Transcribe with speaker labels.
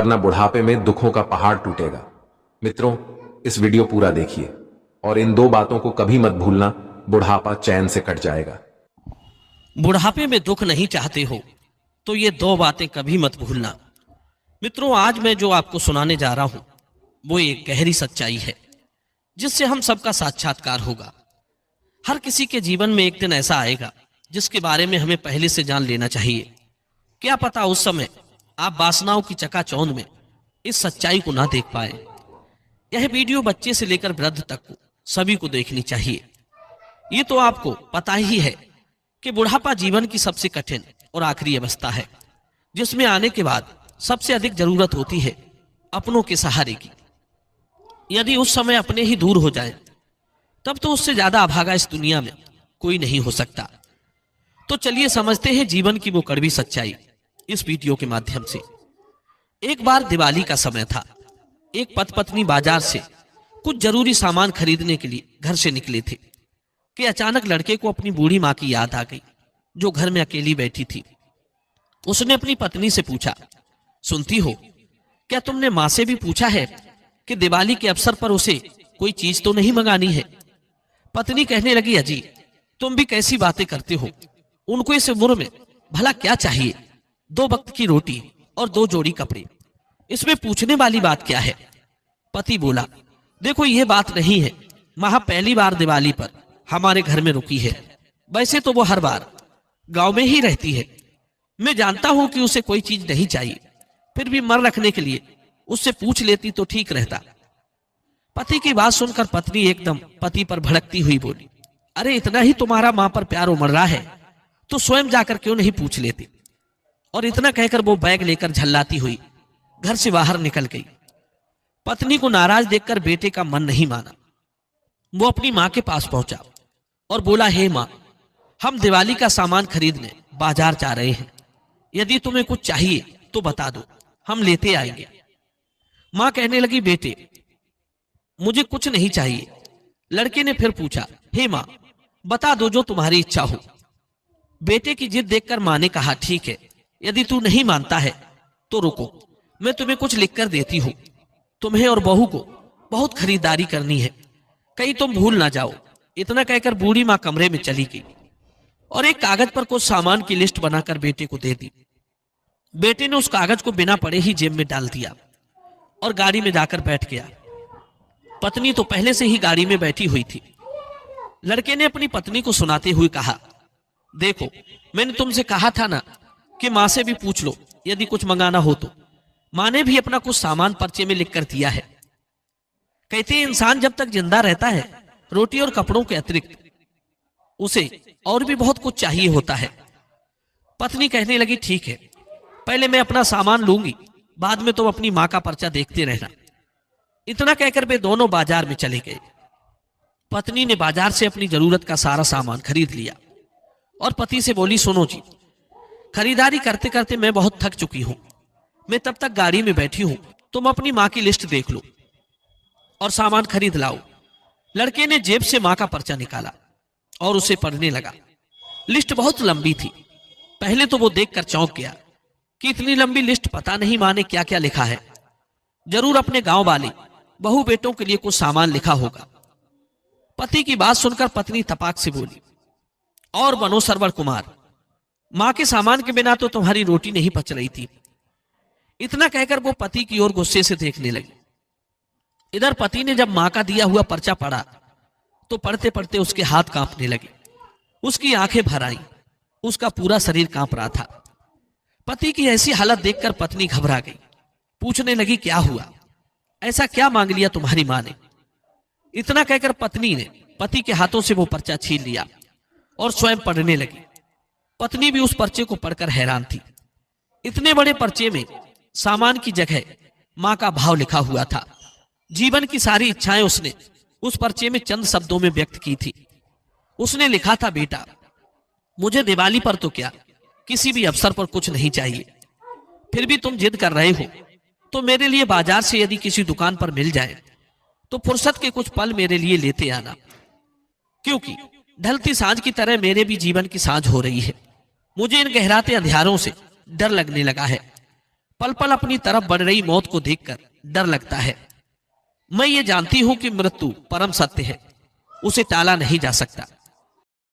Speaker 1: वरना बुढ़ापे में दुखों का पहाड़ टूटेगा। मित्रों, इस वीडियो पूरा देखिए और इन दो बातों को कभी मत भूलना, बुढ़ापा चैन से कट जाएगा।
Speaker 2: बुढ़ापे में दुख नहीं चाहते हो तो ये दो बातें कभी मत भूलना। मित्रों, आज मैं जो आपको सुनाने जा रहा हूं वो एक गहरी सच्चाई है जिससे हम सबका साक्षात्कार होगा। हर किसी के जीवन में एक दिन ऐसा आएगा जिसके बारे में हमें पहले से जान लेना चाहिए। क्या पता उस समय आप वासनाओं की चकाचौंध में इस सच्चाई को ना देख पाए। यह वीडियो बच्चे से लेकर वृद्ध तक को सभी को देखनी चाहिए। ये तो आपको पता ही है कि बुढ़ापा जीवन की सबसे कठिन और आखिरी अवस्था है, जिसमें आने के बाद सबसे अधिक जरूरत होती है अपनों के सहारे की। यदि उस समय अपने ही दूर हो जाएं, तब तो उससे ज्यादा अभागा इस दुनिया में कोई नहीं हो सकता। तो चलिए समझते हैं जीवन की वो कड़वी सच्चाई इस वीडियो के माध्यम से। एक बार दिवाली का समय था। एक पति पत्नी बाजार से कुछ जरूरी सामान खरीदने के लिए घर से निकले थे कि अचानक लड़के को अपनी बूढ़ी मां की याद आ गई, जो घर में अकेली बैठी थी। उसने अपनी पत्नी से पूछा, सुनती हो, क्या तुमने मां से भी पूछा है कि दिवाली के अवसर पर उसे कोई चीज तो नहीं मंगानी है? पत्नी कहने लगी, अजी तुम भी कैसी बातें करते हो, उनको इस उम्र में भला क्या चाहिए? 2 वक्त की रोटी और 2 जोड़ी कपड़े, इसमें पूछने वाली बात क्या है? पति बोला, देखो ये बात नहीं है, मां पहली बार दिवाली पर हमारे घर में रुकी है। वैसे तो वो हर बार गांव में ही रहती है। मैं जानता हूं कि उसे कोई चीज नहीं चाहिए, फिर भी मन रखने के लिए उससे पूछ लेती तो ठीक रहता। पति की बात सुनकर पत्नी एकदम पति पर भड़कती हुई बोली, अरे इतना ही तुम्हारा मां पर प्यार उमड़ रहा है तो स्वयं जाकर क्यों नहीं पूछ लेती? और इतना कहकर वो बैग लेकर झल्लाती हुई घर से बाहर निकल गई। पत्नी को नाराज देखकर बेटे का मन नहीं माना। वो अपनी मां के पास पहुंचा और बोला, हे मां, हम दिवाली का सामान खरीदने बाजार जा रहे हैं। यदि तुम्हें कुछ चाहिए तो बता दो, हम लेते आएंगे। मां कहने लगी, बेटे मुझे कुछ नहीं चाहिए। लड़के ने फिर पूछा, हे मां, बता दो जो तुम्हारी इच्छा हो। बेटे की जिद देखकर मां ने कहा, ठीक है, यदि तू नहीं मानता है तो रुको, मैं तुम्हें कुछ लिखकर देती हूं। तुम्हें और बहू को बहुत खरीदारी करनी है, कहीं तुम भूल ना जाओ। इतना कहकर बूढ़ी मां कमरे में चली गई और एक कागज पर कुछ सामान की लिस्ट बनाकर बेटे को दे दी। बेटे ने उस कागज को बिना पढ़े ही जेब में डाल दिया और गाड़ी में जाकर बैठ गया। पत्नी तो पहले से ही गाड़ी में बैठी हुई थी। लड़के ने अपनी पत्नी को सुनाते हुए कहा, देखो मैंने तुमसे कहा था ना कि मां से भी पूछ लो यदि कुछ मंगाना हो तो। मां ने भी अपना कुछ सामान पर्चे में लिख कर दिया है। कहते हैं इंसान जब तक जिंदा रहता है रोटी और कपड़ों के अतिरिक्त उसे और भी बहुत कुछ चाहिए होता है। पत्नी कहने लगी, ठीक है, पहले मैं अपना सामान लूंगी, बाद में तुम अपनी मां का पर्चा देखते रहना। इतना कहकर वे दोनों बाजार में चले गए। पत्नी ने बाजार से अपनी जरूरत का सारा सामान खरीद लिया और पति से बोली, सुनो जी, खरीदारी करते करते मैं बहुत थक चुकी हूं। मैं तब तक गाड़ी में बैठी हूं, तुम अपनी मां की लिस्ट देख लो और सामान खरीद लाओ। लड़के ने जेब से मां का पर्चा निकाला और उसे पढ़ने लगा। लिस्ट बहुत लंबी थी। पहले तो वो देखकर चौंक गया कि इतनी लंबी लिस्ट, पता नहीं मां ने क्या क्या लिखा है। जरूर अपने गांव वाले बहू बेटों के लिए कुछ सामान लिखा होगा। पति की बात सुनकर पत्नी तपाक से बोली, और बनो सरवर कुमार, मां के सामान के बिना तो तुम्हारी रोटी नहीं पच रही थी। इतना कहकर वो पति की ओर गुस्से से देखने लगी। इधर पति ने जब मां का दिया हुआ पर्चा पढ़ा तो पढ़ते पढ़ते उसके हाथ कांपने लगे, उसकी आंखें भर आईं, उसका पूरा शरीर कांप रहा था। पति की ऐसी हालत देखकर पत्नी घबरा गई। पूछने लगी, क्या हुआ? ऐसा क्या मांग लिया तुम्हारी मां ने? इतना कहकर पत्नी ने पति के हाथों से वो पर्चा छीन लिया और स्वयं पढ़ने लगी। पत्नी भी उस पर्चे को पढ़कर हैरान थी। इतने बड़े पर्चे में सामान की जगह मां का भाव लिखा हुआ था। जीवन की सारी इच्छाएं उसने उस पर्चे में चंद शब्दों में व्यक्त की थी। उसने लिखा था, बेटा मुझे दिवाली पर तो क्या, किसी भी अवसर पर कुछ नहीं चाहिए। फिर भी तुम जिद कर रहे हो तो मेरे लिए बाजार से यदि किसी दुकान पर मिल जाए तो फुर्सत के कुछ पल मेरे लिए लेते आना, क्योंकि ढलती सांझ की तरह मेरे भी जीवन की सांझ हो रही है। मुझे इन गहराते अंधियारों से डर लगने लगा है। पल पल अपनी तरफ बढ़ रही मौत को देखकर डर लगता है। मैं ये जानती हूं कि मृत्यु परम सत्य है, उसे टाला नहीं जा सकता।